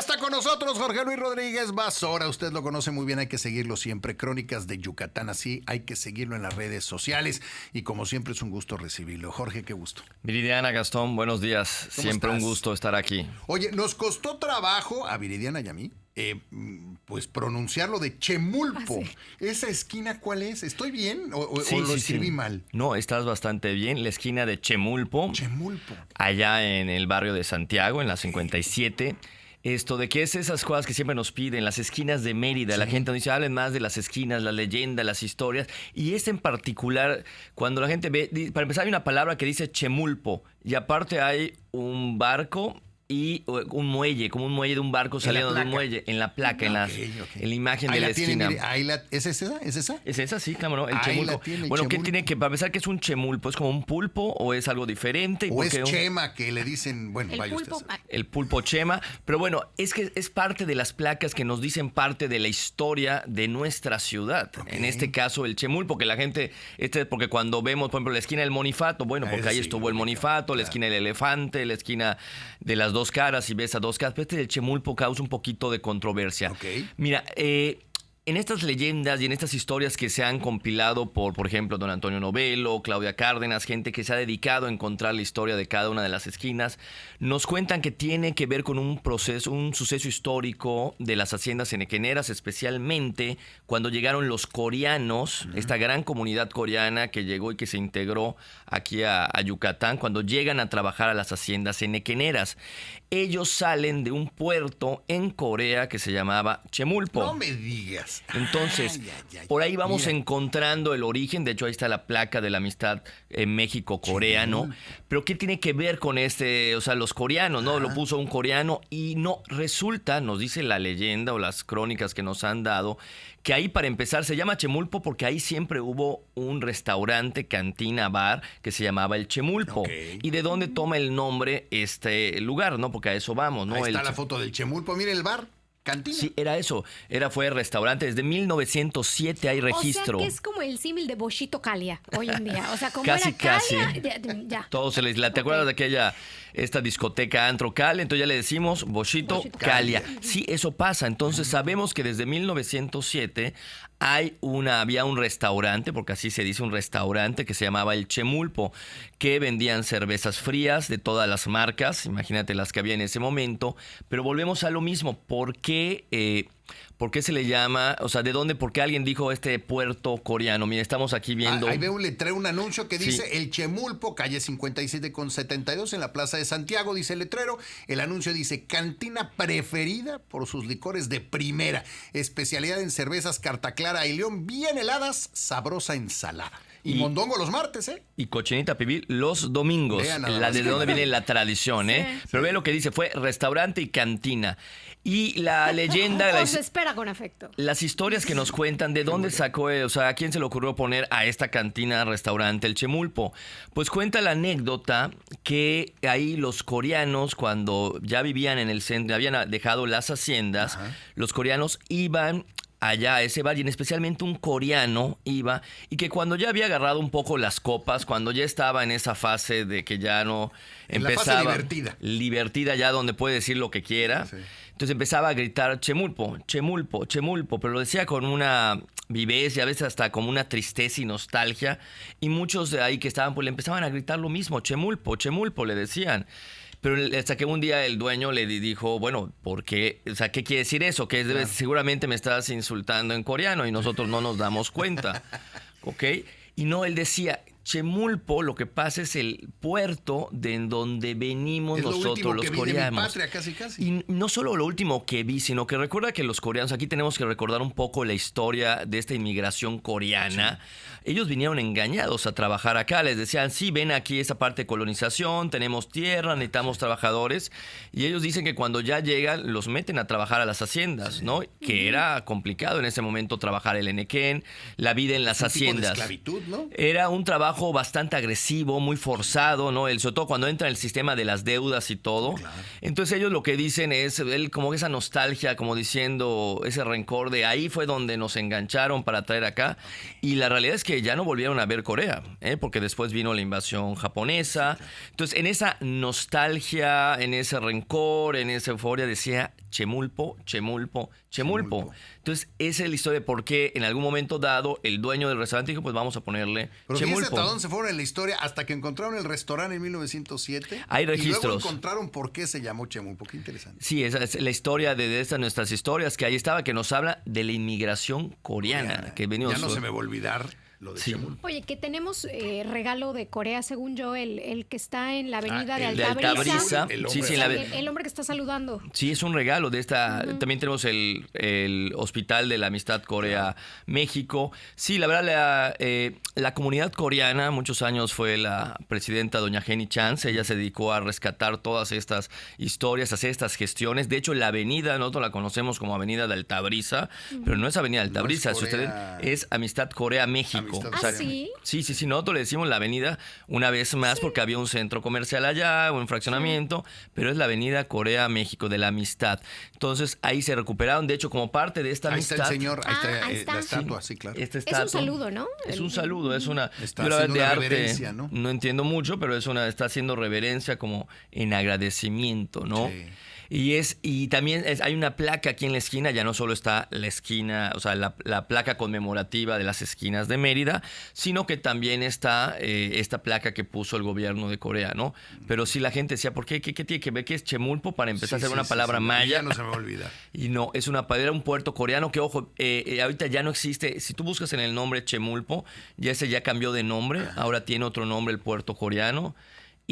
está con nosotros Jorge Luis Rodríguez Basora. Usted lo conoce muy bien, hay que seguirlo siempre. Crónicas de Yucatán, así hay que seguirlo en las redes sociales. Y como siempre es un gusto recibirlo. Jorge, qué gusto. Viridiana, Gastón, buenos días. Siempre estás? Un gusto estar aquí. Oye, nos costó trabajo a Viridiana y a mí, pues pronunciarlo de Chemulpo. Sí. ¿Esa esquina cuál es? ¿Estoy bien o Sí, lo sí, escribí sí. mal? No, estás bastante bien. La esquina de Chemulpo, Chemulpo. allá en el barrio de Santiago, en la 57. Esto de que es esas cosas que siempre nos piden, las esquinas de Mérida. La gente nos dice, hablen más de las esquinas, la leyenda, las historias. Y en particular, cuando la gente ve, para empezar hay una palabra que dice Chemulpo. Y aparte hay un barco y un muelle, como un muelle de un barco saliendo de un muelle, en la placa, en la imagen Ahí de la tiene, esquina. mire, ¿es esa? ¿Es esa? ¿Es esa? Sí, claro, ¿no? El Ahí chemulpo. la tiene, el Bueno, ¿qué chemulpo. tiene que, para pensar que es un chemulpo? ¿Es como un pulpo o es algo diferente? ¿Y ¿O por es qué Chema que le dicen, bueno, El vaya pulpo. usted a saber? el pulpo chema? Pero bueno, es que es parte de las placas que nos dicen parte de la historia de nuestra ciudad. Ok. En este caso, el chemulpo, que la gente, porque cuando vemos, por ejemplo, la esquina del Monifato, bueno, porque ahí sí, estuvo el ubicado, Monifato, la claro. esquina del elefante, la esquina de las dos caras, y ves a dos caras, pero este del chemulpo causa un poquito de controversia. Ok. Mira, en estas leyendas y en estas historias que se han compilado por ejemplo, don Antonio Novello, Claudia Cárdenas, gente que se ha dedicado a encontrar la historia de cada una de las esquinas, nos cuentan que tiene que ver con un suceso histórico de las haciendas henequeneras, especialmente cuando llegaron los coreanos, esta gran comunidad coreana que llegó y que se integró aquí a Yucatán, cuando llegan a trabajar a las haciendas henequeneras. Ellos salen de un puerto en Corea que se llamaba Chemulpo. No me digas. Entonces, Ay, por ahí vamos mira. encontrando el origen. De hecho, ahí está la placa de la amistad México-Corea, ¿no? Chemulpo. Pero ¿qué tiene que ver con los coreanos, ¿no? Lo puso un coreano y no, resulta, nos dice la leyenda o las crónicas que nos han dado, que ahí para empezar se llama Chemulpo porque ahí siempre hubo un restaurante, cantina, bar que se llamaba el Chemulpo. Ok. ¿Y de dónde toma el nombre este lugar, no? Porque a eso vamos, ¿no? Ahí está El la foto del Chemulpo. Mire el bar, cantina. Sí, era eso. Fue restaurante. Desde 1907 hay registro. O sea que es como el símil de Boschito Calia hoy en día. O sea, como Casi, era Calia, casi. ya. Todo se les... ¿Te acuerdas de esta discoteca Antro Calia? Entonces ya le decimos Boschito Calia. Sí, eso pasa. Entonces sabemos que desde 1907 había un restaurante, porque así se dice, un restaurante que se llamaba El Chemulpo, que vendían cervezas frías de todas las marcas, imagínate las que había en ese momento, pero volvemos a lo mismo, ¿por qué se le llama, o sea, de dónde, por qué alguien dijo este puerto coreano? Mira, estamos aquí viendo... Ahí veo un letrero, un anuncio que dice Sí. El Chemulpo, calle 57 con 72 en la Plaza de Santiago, dice el letrero. El anuncio dice cantina preferida por sus licores de primera, especialidad en cervezas Carta Clara y León, bien heladas, sabrosa ensalada. Y mondongo los martes, ¿eh? Y cochinita pibil los domingos. Vean nada más. De dónde viene la tradición, ¿eh? Sí. Pero ve lo que dice, fue restaurante y cantina. Y la leyenda... O se espera con afecto. Las historias que nos cuentan, ¿de dónde sacó, o sea, a quién se le ocurrió poner a esta cantina, restaurante, el Chemulpo? Pues cuenta la anécdota que ahí los coreanos, cuando ya vivían en el centro, habían dejado las haciendas, los coreanos iban allá a ese bar y especialmente un coreano iba y que cuando ya había agarrado un poco las copas, cuando ya estaba en esa fase de que ya no En la fase empezaba... divertida. Libertida ya donde puede decir lo que quiera. Sí. Entonces empezaba a gritar Chemulpo, Chemulpo, Chemulpo, pero lo decía con una viveza y a veces hasta como una tristeza y nostalgia. Y muchos de ahí que estaban, pues le empezaban a gritar lo mismo, Chemulpo, Chemulpo, le decían. Pero hasta que un día el dueño le dijo, bueno, ¿por qué? O sea, ¿qué quiere decir eso? Que seguramente me estás insultando en coreano y nosotros no nos damos cuenta, ¿ok? Y no, él decía... Chemulpo, lo que pasa es el puerto de en donde venimos Es lo nosotros, último los que vi de mi coreanos. patria, casi, casi. Y no solo lo último que vi, sino que recuerda que los coreanos, aquí tenemos que recordar un poco la historia de esta inmigración coreana. Sí. Ellos vinieron engañados a trabajar acá, les decían, sí, ven aquí esa parte de colonización, tenemos tierra, necesitamos trabajadores. Y ellos dicen que cuando ya llegan, los meten a trabajar a las haciendas, ¿no? Que era complicado en ese momento trabajar el enequén, la vida en las Es un tipo de haciendas. esclavitud, ¿no? Era un trabajo trabajo bastante agresivo, muy forzado, ¿no? Sobre todo cuando entra en el sistema de las deudas y todo. Claro. Entonces ellos lo que dicen es, él como esa nostalgia, como diciendo, ese rencor de ahí fue donde nos engancharon para traer acá. Y la realidad es que ya no volvieron a ver Corea, porque después vino la invasión japonesa. Entonces en esa nostalgia, en ese rencor, en esa euforia decía Chemulpo, Chemulpo, Chemulpo. Entonces esa es la historia de por qué en algún momento dado el dueño del restaurante dijo, pues vamos a ponerle Pero fíjense Chemulpo. hasta dónde se fueron en la historia, hasta que encontraron el restaurante en 1907. Hay Y luego registros. encontraron por qué se llamó Chemulpo. Qué interesante. Sí, esa es la historia de estas nuestras historias que ahí estaba, que nos habla de la inmigración coreana. Que venimos, Ya no se me va a olvidar lo de Sí. Chemulpo. Oye, que tenemos regalo de Corea, según yo, el que está en la avenida de el de Altabrisa. El Sí, hombre sí, El hombre que está saludando. sí, es un regalo de esta. También tenemos el Hospital de la Amistad Corea-México. Sí, la verdad, la comunidad coreana, muchos años fue la presidenta doña Jenny Chance. Ella se dedicó a rescatar todas estas historias, a hacer estas gestiones. De hecho, la avenida, nosotros la conocemos como Avenida de Altabrisa, pero no es Avenida de Altabrisa. es Si ustedes, Corea- es Amistad Corea-México. Amistad Ah, Corea. sí. Sí, sí, sí, nosotros le decimos la avenida una vez más porque había un centro comercial allá, un fraccionamiento, pero es la avenida Corea-México de la Amistad. Entonces ahí se recuperaron, de hecho, como parte de esta Ahí está amistad. el señor, ahí está, ahí está. la estatua, sí, claro. Esta Es un estatua saludo, ¿no? Es un saludo, es una. Está yo la verdad haciendo de una arte reverencia, ¿no? entiendo mucho, pero está haciendo reverencia como en agradecimiento, ¿no? Sí. Y también hay una placa aquí en la esquina, ya no solo está la esquina, o sea, la placa conmemorativa de las esquinas de Mérida, sino que también está esta placa que puso el gobierno de Corea, ¿no? Pero sí la gente decía, ¿por qué? ¿Qué tiene que ver? ¿Qué es Chemulpo? Para empezar a hacer una palabra sí, maya. Ya no se me va a olvidar. Y no, era un puerto coreano que, ojo, ahorita ya no existe. Si tú buscas en el nombre Chemulpo, ese ya cambió de nombre. Ahora tiene otro nombre el puerto coreano.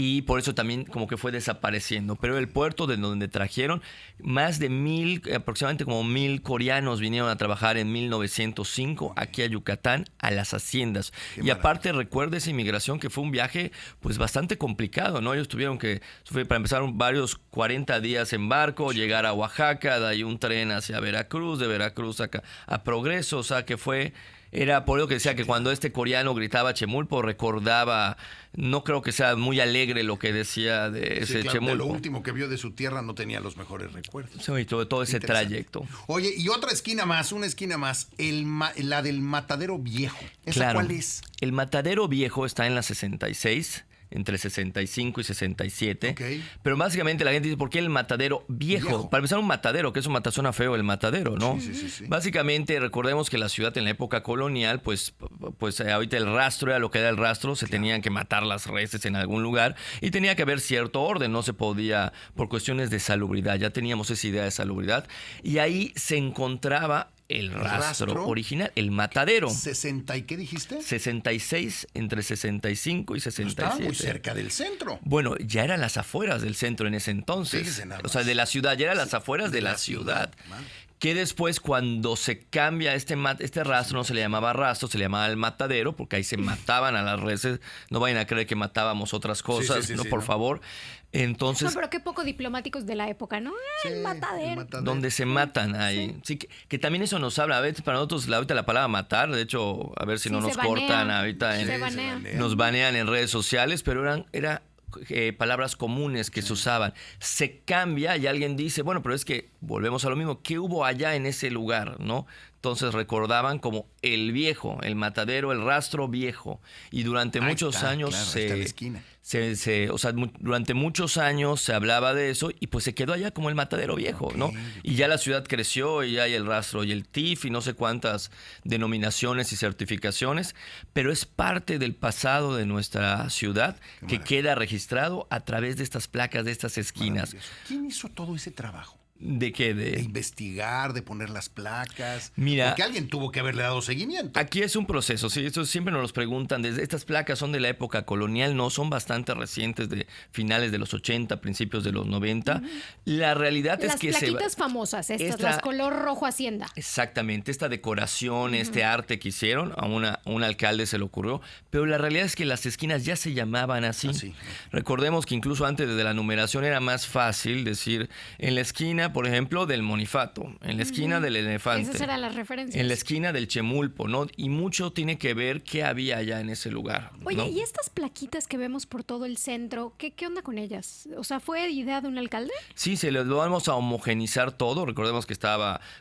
Y por eso también como que fue desapareciendo. Pero el puerto de donde trajeron, más de 1,000, aproximadamente como 1,000 coreanos vinieron a trabajar en 1905 aquí a Yucatán, a las haciendas. Qué Y aparte recuerda esa inmigración que fue un viaje pues bastante complicado, ¿no? Ellos tuvieron que, para empezar, varios 40 días en barco, llegar a Oaxaca, de ahí un tren hacia Veracruz, de Veracruz acá a Progreso, o sea que fue... Era por eso que decía que cuando este coreano gritaba Chemulpo, recordaba, no creo que sea muy alegre lo que decía de Sí, ese claro, de Chemulpo. lo último que vio de su tierra no tenía los mejores recuerdos. Sí, todo ese Interesante. trayecto. Oye, y otra esquina más, una esquina más, la del Matadero Viejo. ¿Esa Claro. cuál es? El Matadero Viejo está en la 66, entre 65 y 67. Ok. Pero básicamente la gente dice, ¿por qué el Matadero Viejo? Para empezar, un matadero, que es un matazona feo el matadero, ¿no? Sí. Básicamente, recordemos que la ciudad en la época colonial, pues ahorita el rastro era lo que era el rastro, se tenían que matar las reses en algún lugar y tenía que haber cierto orden, no se podía, por cuestiones de salubridad, ya teníamos esa idea de salubridad, y ahí se encontraba el rastro original, el matadero. ¿60 y qué dijiste? 66, entre 65 y 67. Estaba muy cerca del centro. Bueno, ya eran las afueras del centro en ese entonces. Fíjese nada O sea, más. de la ciudad, ya eran las afueras de la ciudad. Man. Que después, cuando se cambia este rastro, no se le llamaba rastro, se le llamaba el matadero, porque ahí se mataban a las reses. No vayan a creer que matábamos otras cosas, sí, no, sí, por no. favor. Entonces, No, pero qué poco diplomáticos de la época, ¿no? Sí, El matadero. donde se matan ahí. Sí, que también eso nos habla. A veces para nosotros, ahorita la palabra matar, de hecho, a ver si Sí, no se nos banea. cortan ahorita Se en, banea. nos banean en redes sociales, pero eran palabras comunes que se usaban. Se cambia y alguien dice, bueno, pero es que volvemos a lo mismo. ¿Qué hubo allá en ese lugar, no? Entonces recordaban como el viejo, el matadero, el rastro viejo. Y durante Ahí muchos está, años claro, ahí está en la esquina. durante muchos años se hablaba de eso y pues se quedó allá como el matadero viejo, ¿no? Y ya la ciudad creció y ya hay el rastro y el TIF y no sé cuántas denominaciones y certificaciones, pero es parte del pasado de nuestra ciudad que queda registrado a través de estas placas, de estas esquinas. Maravilloso. ¿Quién hizo todo ese trabajo? ¿De qué? De investigar, de poner las placas. Mira, porque alguien tuvo que haberle dado seguimiento. Aquí es un proceso, sí, esto siempre nos los preguntan. Desde estas placas son de la época colonial, no son bastante recientes, de finales de los 80, principios de los 90. La realidad Las es que plaquitas famosas, las color rojo Hacienda. Exactamente, esta decoración, este arte que hicieron, a un alcalde se le ocurrió, pero la realidad es que las esquinas ya se llamaban así. Así. Recordemos que incluso antes de la numeración era más fácil decir, en la esquina esquina, por ejemplo, del Monifato, en la esquina del Elefante. Esas eran las referencias. En la esquina del Chemulpo, ¿no? Y mucho tiene que ver qué había allá en ese lugar. Oye, ¿no? ¿y estas plaquitas que vemos por todo el centro, qué onda con ellas? O sea, ¿fue idea de un alcalde? Sí, se les vamos a homogenizar todo. Recordemos que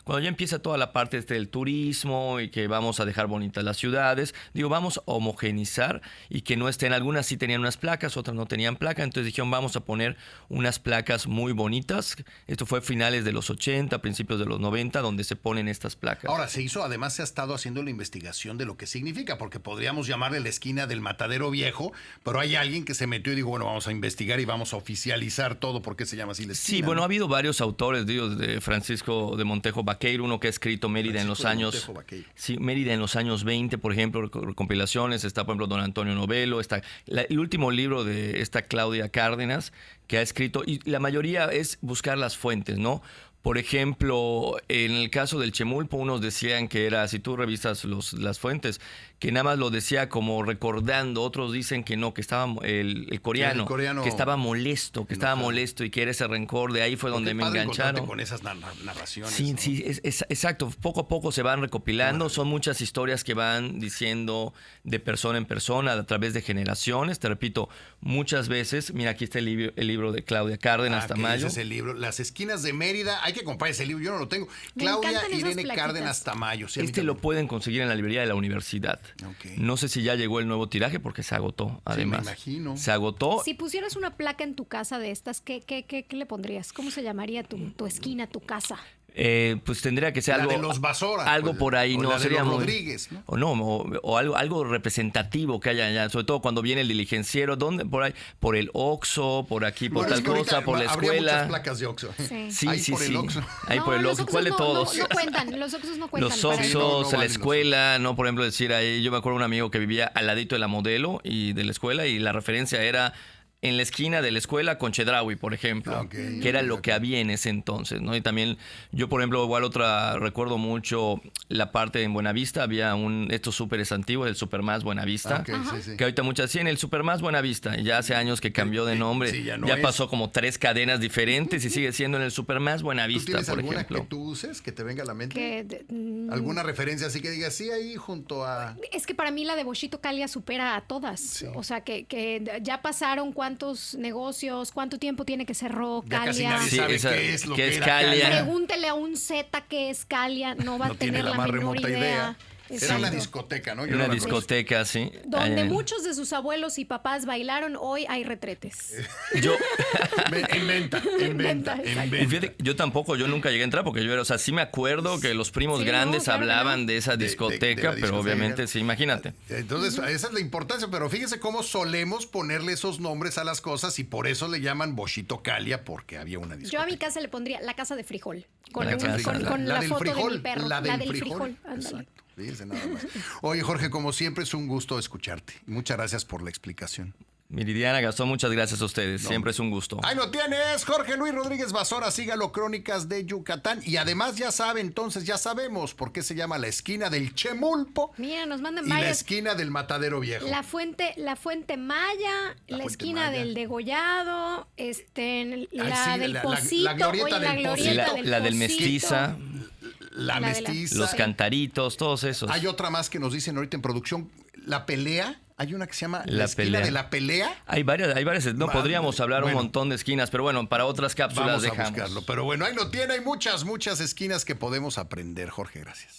cuando ya empieza toda la parte del turismo y que vamos a dejar bonitas las ciudades, vamos a homogenizar y que no estén, algunas sí tenían unas placas, otras no tenían placa, entonces dijeron vamos a poner unas placas muy bonitas. Esto fue a finales de los 80, principios de los 90, donde se ponen estas placas. Ahora, además se ha estado haciendo la investigación de lo que significa, porque podríamos llamarle la esquina del Matadero Viejo, pero hay alguien que se metió y dijo, bueno, vamos a investigar y vamos a oficializar todo, ¿por qué se llama así la esquina? Sí, bueno, ¿no? ha habido varios autores, de Francisco de Montejo Vaqueiro, uno que ha escrito Mérida en los años... Sí, Mérida en los años 20, por ejemplo, compilaciones, está por ejemplo don Antonio Novello, está el último libro de esta Claudia Cárdenas que ha escrito, y la mayoría es buscar las fuentes, ¿no? Por ejemplo, en el caso del Chemulpo, unos decían que era, si tú revisas las fuentes, que nada más lo decía como recordando, otros dicen que no, que estaba el coreano que estaba molesto, y que era ese rencor, de ahí fue donde me engancharon. Con esas narraciones. Sí, ¿no? sí, es exacto, poco a poco se van recopilando, son muchas historias que van diciendo de persona en persona, a través de generaciones, te repito, muchas veces, mira, aquí está el libro de Claudia Cárdenas Tamayo. Ese es el libro, Las esquinas de Mérida, hay que comprar ese libro, yo no lo tengo. Claudia Irene Cárdenas Tamayo. Sí, lo pueden conseguir en la librería de la universidad. Okay. No sé si ya llegó el nuevo tiraje porque se agotó, además. Sí, me imagino. Se agotó. Si pusieras una placa en tu casa de estas, ¿qué le pondrías? ¿Cómo se llamaría tu esquina, tu casa? Pues tendría que ser la algo de los Basora, algo por ahí, o no la de sería los muy Rodríguez, ¿no? O algo representativo que haya allá, sobre todo cuando viene el diligenciero, ¿dónde? Por ahí, por el Oxxo, por aquí, por tal cosa, por la escuela. Habría muchas placas de Oxxo. Sí. El Oxxo. Ahí por el Oxxo. ¿Cuál de todos? No cuentan, los Oxxos no cuentan. Los Oxxos, no la escuela, ¿no? Por ejemplo, decir ahí, yo me acuerdo de un amigo que vivía al ladito de la Modelo y de la escuela, y la referencia era en la esquina de la escuela con Chedraui, por ejemplo, que era lo que había en ese entonces, ¿no? Y también yo, por ejemplo, recuerdo mucho la parte en Buenavista, había estos súperes antiguos, el Supermás Buenavista, que ahorita muchas, sí, en el Supermás Buenavista, ya hace años que cambió de nombre, ya pasó como 3 cadenas diferentes y sigue siendo en el Supermás Buenavista, por ejemplo. ¿Tienes alguna que tú uses, que te venga a la mente? ¿Alguna referencia así que digas, sí, ahí junto a...? Es que para mí la de Boschito Calia supera a todas, sí. O sea, que ya pasaron cuántos negocios, cuánto tiempo tiene que cerró ya Calia. Casi nadie sabe qué es lo que era Calia. Pregúntele a un Z qué es Calia, no va a tener la más menor remota idea. Exacto. Era una discoteca, ¿no? Una discoteca, sí. Donde muchos de sus abuelos y papás bailaron, hoy hay retretes. Inventa. Y fíjate, yo nunca llegué a entrar porque sí me acuerdo que los primos grandes hablaban de esa discoteca, pero obviamente sí, imagínate. Entonces, esa es la importancia, pero fíjese cómo solemos ponerle esos nombres a las cosas y por eso le llaman Boschito Calia, porque había una discoteca. Yo a mi casa le pondría la casa de frijol, con La foto frijol, de mi perro. la del frijol. Exacto. Fíjense nada más. Oye, Jorge, como siempre es un gusto escucharte. Muchas gracias por la explicación. Meridiana Gastón, muchas gracias a ustedes. Siempre es un gusto. Ahí lo tienes, Jorge Luis Rodríguez Basora. Sígalo, Crónicas de Yucatán. Y además ya sabemos por qué se llama la esquina del Chemulpo. Mira, nos mandan y varias. la esquina del Matadero Viejo. La fuente Maya, la esquina del Degollado, la del Pocito, la glorieta del Pocito. La del Mestiza. La Mestiza. Los Cantaritos, todos esos. Hay otra más que nos dicen ahorita en producción. La Pelea. Hay una que se llama La esquina de la Pelea. Hay varias. No podríamos hablar un montón de esquinas, pero bueno, para otras cápsulas vamos dejamos. A buscarlo. Pero bueno, ahí lo tiene. Hay muchas esquinas que podemos aprender. Jorge, gracias.